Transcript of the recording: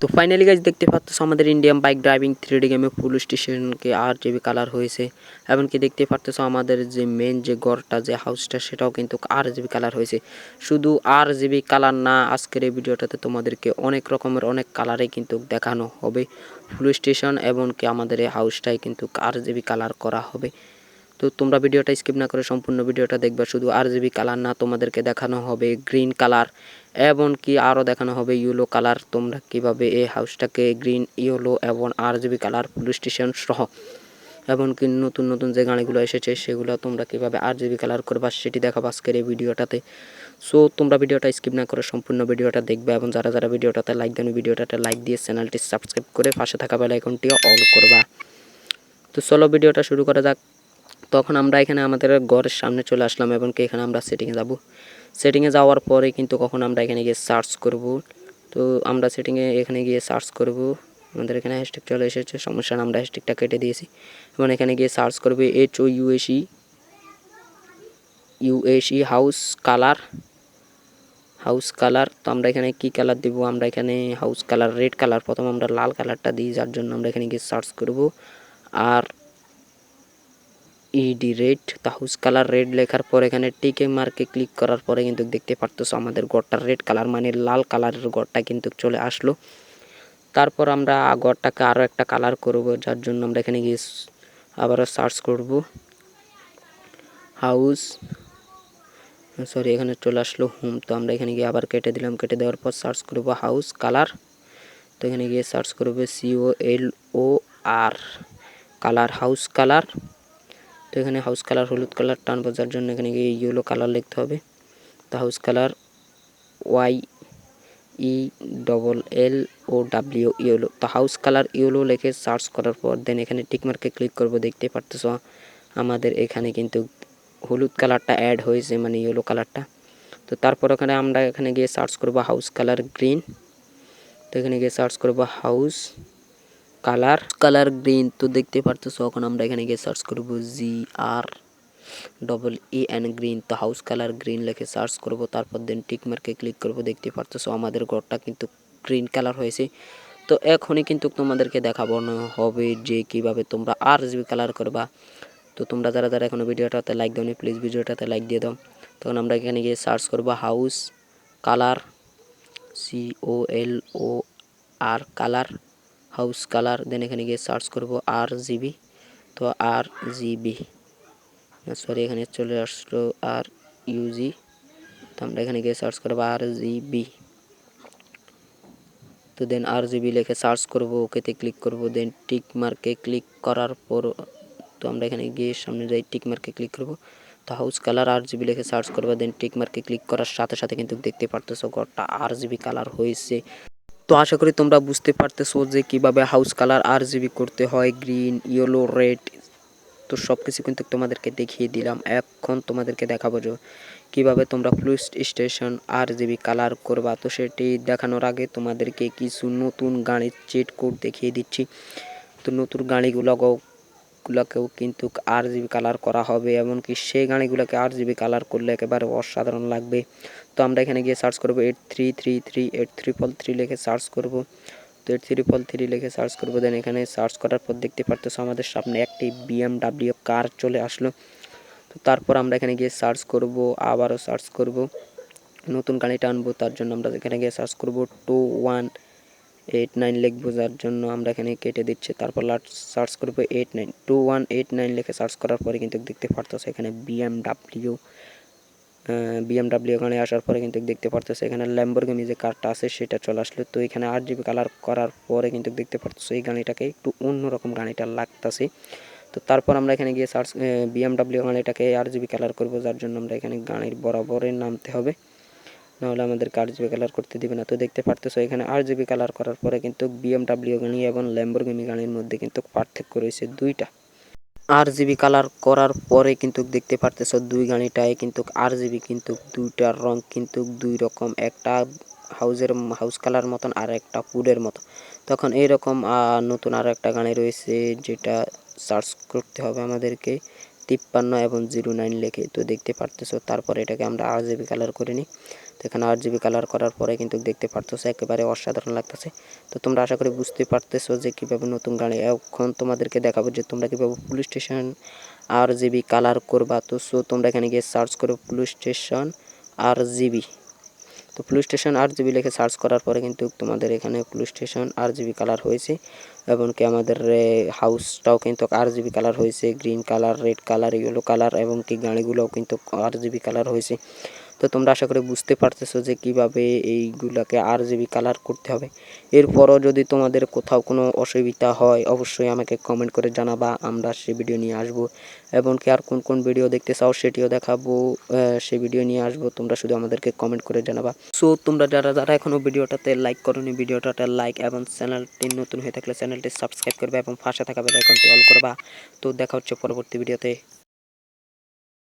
তো finally guys দেখতে পাচ্ছ আমাদের ইন্ডিয়ান বাইক ড্রাইভিং 3D গেমে ফুল স্টেশনকে RGB কালার হয়েছে। এমনকি দেখতে পাচ্ছ আমাদের যে মেন যে গড়টা যে হাউসটা সেটাও কিন্তু RGB কালার হয়েছে। শুধু RGB কালার না, আজকের এই ভিডিওটাতে তোমাদেরকে অনেক রকমের অনেক কালারে কিন্তু দেখানো হবে ফুল স্টেশন, এমনকি আমাদের এই হাউসটাই কিন্তু RGB কালার করা হবে। তো তোমরা ভিডিওটা স্কিপ না করে সম্পূর্ণ ভিডিওটা দেখবে। শুধু RGB কালার না, তোমাদেরকে দেখানো হবে গ্রিন কালার, এমনকি আরও দেখানো হবে ইয়েলো কালার। তোমরা কিভাবে এই হাউসটাকে গ্রিন, ইয়েলো এবং RGB কালার ফুল স্টেশন সহ, এমনকি নতুন নতুন যে গাড়িগুলো এসেছে সেগুলো তোমরা কিভাবে RGB কালার করবা সেটি দেখাবো আজকের এই ভিডিওটাতে। সো তোমরা ভিডিওটা স্কিপ না করে সম্পূর্ণ ভিডিওটা দেখবে, এবং যারা যারা ভিডিওটাতে লাইক দেন ভিডিওটাতে লাইক দিয়ে চ্যানেলটি সাবস্ক্রাইব করে পাশে থাকা বেল আইকনটিও অল করবা। তো চলো ভিডিওটা শুরু করা যাক। তখন আমরা এখানে আমাদের ঘরের সামনে চলে আসলাম, এবং এখানে আমরা সেটিংয়ে যাব। সেটিংয়ে যাওয়ার পরে কিন্তু কখন আমরা এখানে গিয়ে সার্চ করব। তো আমরা সেটিংয়ে এখানে গিয়ে সার্চ করব। আমাদের এখানে হ্যাশট্যাগ চলে এসেছে, সমস্যা না, আমরা হ্যাশট্যাগটা কেটে দিয়েছি। এবং এখানে গিয়ে সার্চ করবে HOUSE হাউস কালার। তো আমরা এখানে কি কালার দিব? আমরা এখানে হাউস কালার রেড কালার, প্রথম আমরা লাল কালারটা দিই, যার জন্য আমরা এখানে গিয়ে সার্চ করব আর ইডি রেড। তো হাউস কালার রেড লেখার পর এখানে টিকে মার্কে ক্লিক করার পরে কিন্তু দেখতে পারতেছো আমাদের ঘরটা রেড কালার, মানে লাল কালারের ঘরটা কিন্তু চলে আসলো। তারপর আমরা ঘরটাকে আরও একটা কালার করব, যার জন্য আমরা এখানে গিয়ে আবারও সার্চ করব হাউস, এখানে চলে আসলো হোম। তো আমরা এখানে গিয়ে আবার কেটে দিলাম, কেটে দেওয়ার পর সার্চ করব হাউস কালার। তো এখানে গিয়ে সার্চ করব COLOR কালার, হাউস কালার। তো এখানে হাউস কালার হলুদ কালার টানবো, যার জন্য এখানে গিয়ে ইয়েলো কালার লিখতে হবে। তো হাউস কালার YELLOW ইয়েলো। তো হাউস কালার ইয়েলো লিখে সার্চ করার পর দেন এখানে টিকমার্কে ক্লিক করব। দেখতে পারতেছ আমাদের এখানে কিন্তু হলুদ কালারটা অ্যাড হয়েছে, মানে ইয়েলো কালারটা। তো তারপর ওখানে আমরা এখানে গিয়ে সার্চ করব হাউস কালার গ্রিন। তো এখানে গিয়ে সার্চ করব হাউস কালার গ্রিন। তো দেখতে পারতেছো এখন আমরা এখানে গিয়ে সার্চ করব GREEN গ্রিন। তো হাউস কালার গ্রিন লিখে সার্চ করব, তারপর দেন টিক মার্কে ক্লিক করব। দেখতে পারতেছো আমাদের ঘরটা কিন্তু গ্রিন কালার হয়েছে। তো এখনই কিন্তু তোমাদেরকে দেখাবো হবে যে কিভাবে তোমরা RGB কালার করবা। তো তোমরা যারা যারা এখনো ভিডিওটাতে লাইক দাওনি প্লিজ ভিডিওটাতে লাইক দিয়ে দাও। তখন আমরা এখানে গিয়ে সার্চ করব house colour COLOR colour, house colour. Then এখানে গিয়ে সার্চ করব RGB। তো RGB এখানে চলে আসলো RUG। তো আমরা এখানে গিয়ে সার্চ করব RGB। তো দেন RGB লিখে সার্চ করব, ওকেতে ক্লিক করব, দেন টিক মার্কে ক্লিক করার পর তো আমরা এখানে গিয়ে সামনে যাই, টিক মার্কে ক্লিক করব। তো হাউস কালার RGB লিখে সার্চ করব, দেন টিক মার্কে ক্লিক করার সাথে সাথে কিন্তু দেখতে পারতেছো ঘরটা RGB কালার হয়েছে। তো আশা করি তোমরা বুঝতে পারতেছো যে কিভাবে হাউস কালার RGB করতে হয়, গ্রিন, ইয়েলো, রেড। তো সব কিছু কিন্তু তোমাদেরকে দেখিয়ে দিলাম। এখন তোমাদেরকে দেখাবো যে কীভাবে তোমরা ফুল স্টেশন RGB কালার করবা। তো সেটি দেখানোর আগে তোমাদেরকে কিছু নতুন গাড়ির চিট কোড দেখিয়ে দিচ্ছি। তো নতুন গাড়িগুলোকেও কিন্তু RGB কালার করা হবে, এমনকি সেই গাড়িগুলোকে RGB কালার করলে একেবারে অসাধারণ লাগবে। তো আমরা এখানে গিয়ে সার্চ করবো 8333 লিখে সার্চ করব। তো 8333 লিখে সার্চ করবো, দেন এখানে সার্চ করার পর দেখতে পারতেছো আমাদের সামনে একটি BMW কার চলে আসলো। তো তারপর আমরা এখানে গিয়ে সার্চ করব, আবারও সার্চ করব, নতুন গাড়িটা আনবো, তার জন্য আমরা এখানে গিয়ে সার্চ করব 2189 লিখবো, যার জন্য আমরা এখানে কেটে দিচ্ছি। তারপর সার্চ করবো 2189 লিখে সার্চ করার পরে কিন্তু দেখতে পারতেছো এখানে BMW গাড়ি আসার পরে কিন্তু দেখতে পারতেছো এখানে ল্যাম্বরগিনি যে কারটা আছে সেটা চলে আসলো। তো এখানে RGB কালার করার পরে কিন্তু দেখতে পারতেছো এই গাড়িটাকে একটু অন্যরকম গাড়িটা লাগতেছে। তো তারপর আমরা এখানে গিয়ে সার্চ BMW গাড়িটাকে RGB কালার করব, যার জন্য আমরা এখানে গাড়ির বরাবরে নামতে হবে, নাহলে আমাদেরকে RGB কালার করতে দিবে না। তো দেখতে পারতেছো এখানে RGB কালার করার পরে কিন্তু BMW গাড়ি এবং ল্যাম্বরগিনি গাড়ির মধ্যে কিন্তু পার্থক্য রয়েছে দুইটা। RGB কালার করার পরে কিন্তু দেখতে পারতেছো দুই গাড়িটায় কিন্তু RGB কিন্তু দুইটার রং কিন্তু দুই রকম, একটা হাউস কালার মতন আর একটা পুরের মতো। তখন এইরকম নতুন আর একটা গাড়ি রয়েছে যেটা সার্চ করতে হবে আমাদেরকে, 53 এবং 09 লিখে তো দেখতে পারতেছো। তারপরে এটাকে আমরা আরজিবি কালার করে নিই। তো এখানে আরজিবি কালার করার পরে কিন্তু দেখতে পারতেছো একেবারে অসাধারণ লাগতেছে। তো তোমরা আশা করি বুঝতে পারতেছো যে কীভাবে নতুন গাড়ি। এখন তোমাদেরকে দেখাবো যে তোমরা কীভাবে পুলিশ স্টেশন আরজিবি কালার করবা। তো সো তোমরা এখানে গিয়ে সার্চ করো পুলিশ স্টেশন আরজিবি। তো পুলিশ স্টেশন আরজিবি লিখে সার্চ করার পরে কিন্তু তোমাদের এখানে পুলিশ স্টেশন আরজিবি কালার হয়েছে এবং কি আমাদের হাউসটাও কিন্তু আরজিবি কালার হয়েছে, green colour, red colour, yellow colour এবং কি গাড়িগুলোও কিন্তু আরজিবি কালার হয়েছে। তো তোমরা আশা করি বুঝতে পারতেছো যে কীভাবে এইগুলাকে আরজিবি কালার করতে হবে। এরপরও যদি তোমাদের কোথাও কোনো অসুবিধা হয় অবশ্যই আমাকে কমেন্ট করে জানাবা, আমরা সে ভিডিও নিয়ে আসবো এবং কি আর কোন কোন ভিডিও দেখতে চাও সেটিও দেখাবো, সে ভিডিও নিয়ে আসবো। তোমরা শুধু আমাদেরকে কমেন্ট করে জানাবা। সো তোমরা যারা যারা এখনও ভিডিওটাতে লাইক করোনি ভিডিওটাতে লাইক এবং চ্যানেলটি নতুন হয়ে থাকলে চ্যানেলটি সাবস্ক্রাইব করবে এবং পাশে থাকা বেল আইকনটি অল করবা। তো দেখা হচ্ছে পরবর্তী ভিডিওতে।